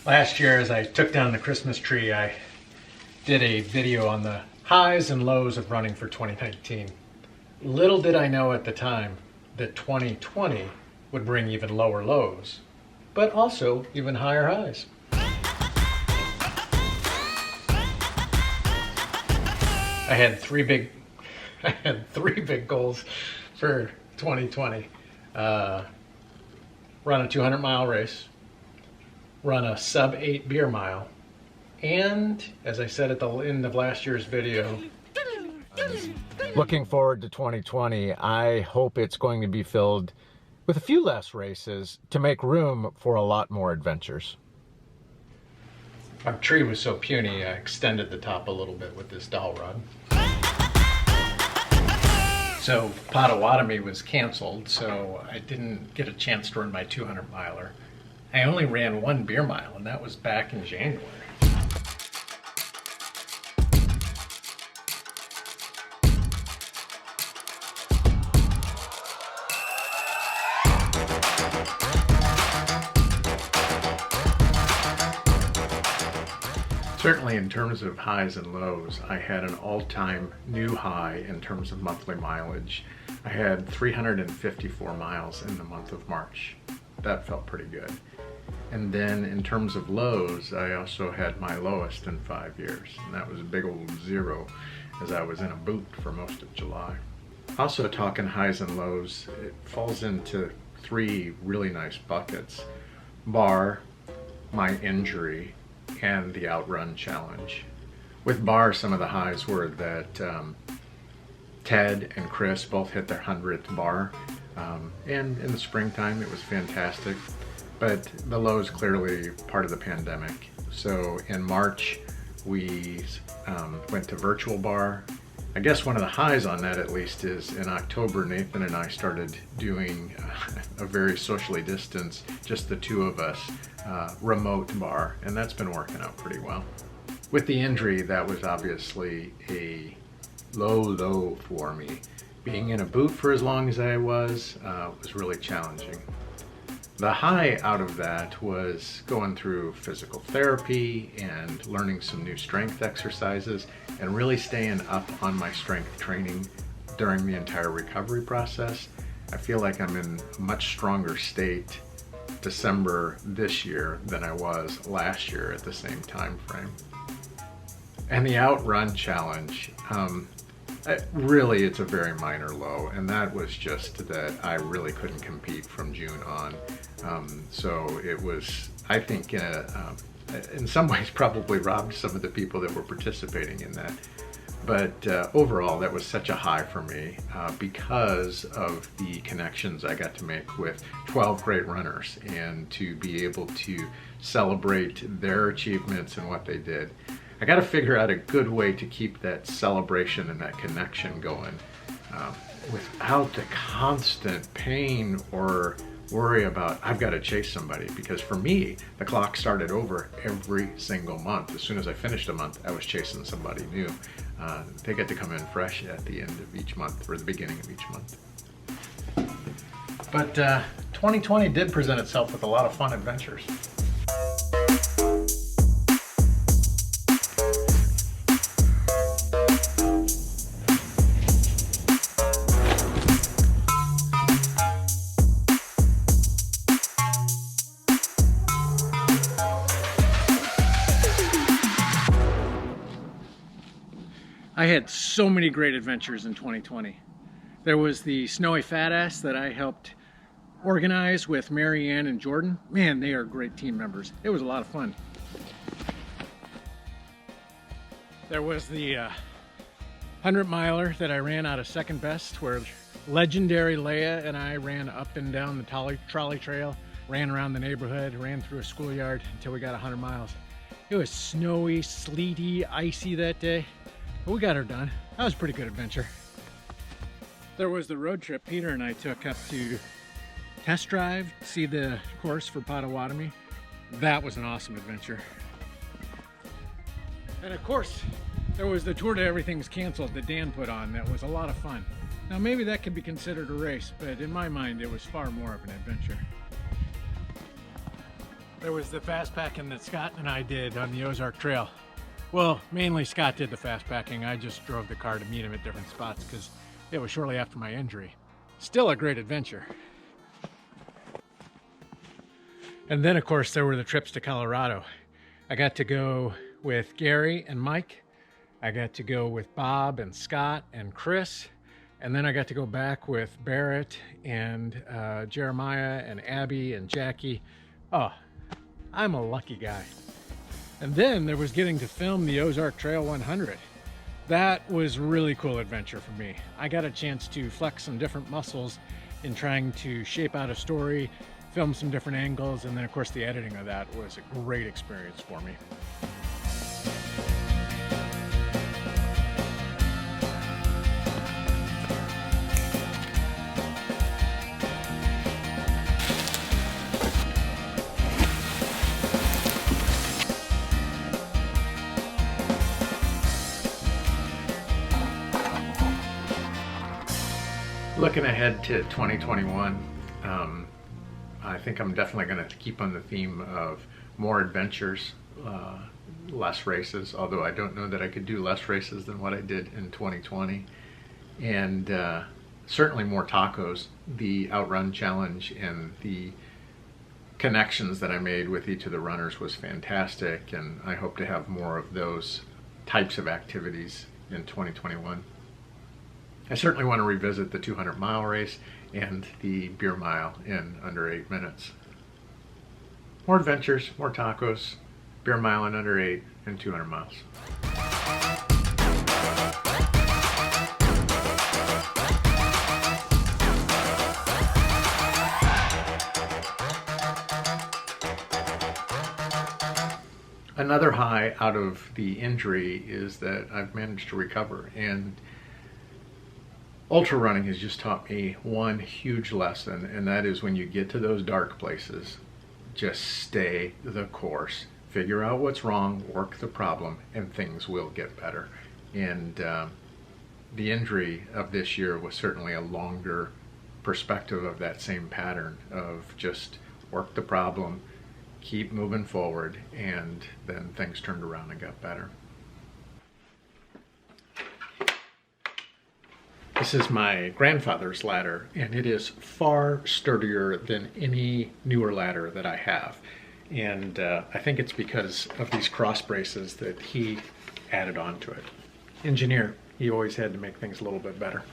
Last year, as I took down the Christmas tree, I did a video on the highs and lows of running for 2019. Little did I know at the time that 2020 would bring even lower lows, but also even higher highs. I had three big goals for 2020. Run a 200-mile race, run a sub-8 beer mile, and, as I said at the end of last year's video, looking forward to 2020. I hope it's going to be filled with a few less races to make room for a lot more adventures. Our tree was so puny, I extended the top a little bit with this dowel rod. So Potawatomi was canceled, so I didn't get a chance to run my 200-miler. I only ran one beer mile, and that was back in January. Certainly in terms of highs and lows, I had an all-time new high in terms of monthly mileage. I had 354 miles in the month of March. That felt pretty good. And then in terms of lows, I also had my lowest in 5 years, and that was a big old 0 as I was in a boot for most of July. Also, talking highs and lows, it falls into 3 really nice buckets: bar, my injury, and the outrun challenge. With bar, some of the highs were that Ted and Chris both hit their 100th bar, and in the springtime it was fantastic, but the lows clearly part of the pandemic. So in March we went to virtual bar. I guess one of the highs on that, at least, is in October Nathan and I started doing a very socially distanced, just the two of us, remote bar, and that's been working out pretty well. With the injury, that was obviously a low for me. Being in a boot for as long as I was really challenging. The high out of that was going through physical therapy and learning some new strength exercises and really staying up on my strength training during the entire recovery process. I feel like I'm in a much stronger state December this year than I was last year at the same time frame. And the outrun challenge, really it's a very minor low, and that was just that I really couldn't compete from June on. So it was, I think, in some ways probably robbed some of the people that were participating in that. But overall, that was such a high for me because of the connections I got to make with 12 great runners, and to be able to celebrate their achievements and what they did. I got to figure out a good way to keep that celebration and that connection going without the constant pain or worry about I've got to chase somebody, because for me the clock started over every single month. As soon as I finished a month, I was chasing somebody new. They get to come in fresh at the end of each month or the beginning of each month. But 2020 did present itself with a lot of fun adventures. I had so many great adventures in 2020. There was the Snowy Fat Ass that I helped organize with Mary Ann and Jordan. Man, they are great team members. It was a lot of fun. There was the 100-miler that I ran out of second best, where legendary Leia and I ran up and down the trolley trail, ran around the neighborhood, ran through a schoolyard until we got 100 miles. It was snowy, sleety, icy that day. But we got her done. That was a pretty good adventure. There was the road trip Peter and I took up to test drive, see the course for Potawatomi. That was an awesome adventure. And of course, there was the Tour to Everything's Canceled that Dan put on. That was a lot of fun. Now maybe that could be considered a race, but in my mind it was far more of an adventure. There was the fast packing that Scott and I did on the Ozark Trail. Well, mainly Scott did the fast packing. I just drove the car to meet him at different spots because it was shortly after my injury. Still a great adventure. And then, of course, there were the trips to Colorado. I got to go with Gary and Mike. I got to go with Bob and Scott and Chris. And then I got to go back with Barrett and Jeremiah and Abby and Jackie. Oh, I'm a lucky guy. And then there was getting to film the Ozark Trail 100. That was a really cool adventure for me. I got a chance to flex some different muscles in trying to shape out a story, film some different angles, and then of course the editing of that was a great experience for me. Looking ahead to 2021, I think I'm definitely going to keep on the theme of more adventures, less races, although I don't know that I could do less races than what I did in 2020. And certainly more tacos. The Outrun Challenge and the connections that I made with each of the runners was fantastic, and I hope to have more of those types of activities in 2021. I certainly want to revisit the 200-mile race and the beer mile in under 8 minutes. More adventures, more tacos, beer mile in under 8, and 200 miles. Another high out of the injury is that I've managed to recover, and ultra running has just taught me one huge lesson, and that is when you get to those dark places, just stay the course. Figure out what's wrong, work the problem, and things will get better. And the injury of this year was certainly a longer perspective of that same pattern of just work the problem, keep moving forward, and then things turned around and got better. This is my grandfather's ladder, and it is far sturdier than any newer ladder that I have. And I think it's because of these cross braces that he added on to it. Engineer, he always had to make things a little bit better.